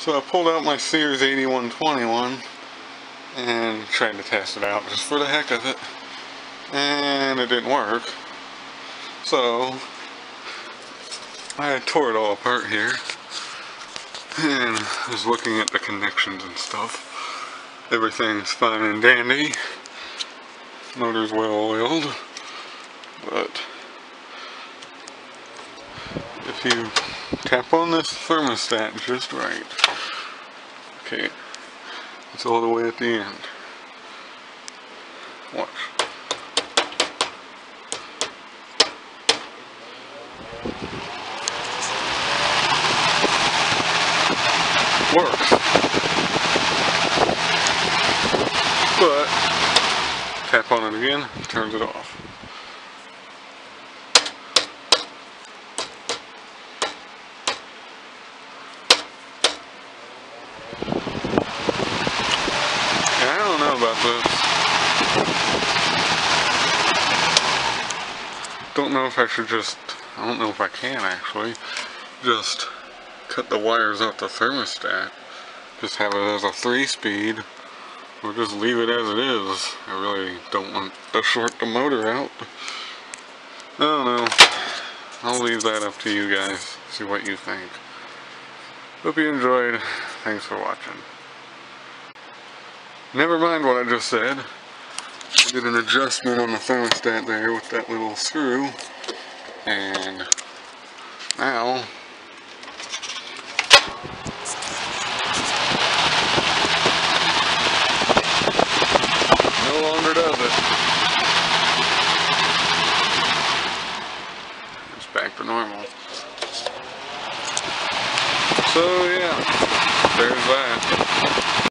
So I pulled out my Sears 8121 and tried to test it out just for the heck of it, and it didn't work. So I tore it all apart here and was looking at the connections and stuff. Everything's fine and dandy. Motor's well oiled, but if you tap on this thermostat just right, okay, it's all the way at the end. Watch. Works. But tap on it again, turns it off. And I don't know about this. Don't know if I should just, I don't know if I can actually, just cut the wires off the thermostat. Just have it as a 3-speed. Or just leave it as it is. I really don't want to short the motor out. I don't know. I'll leave that up to you guys. See what you think. Hope you enjoyed. Thanks for watching. Never mind what I just said. I did an adjustment on the thermostat there with that little screw. And now no longer does it. It's back to normal. So yeah, there's that.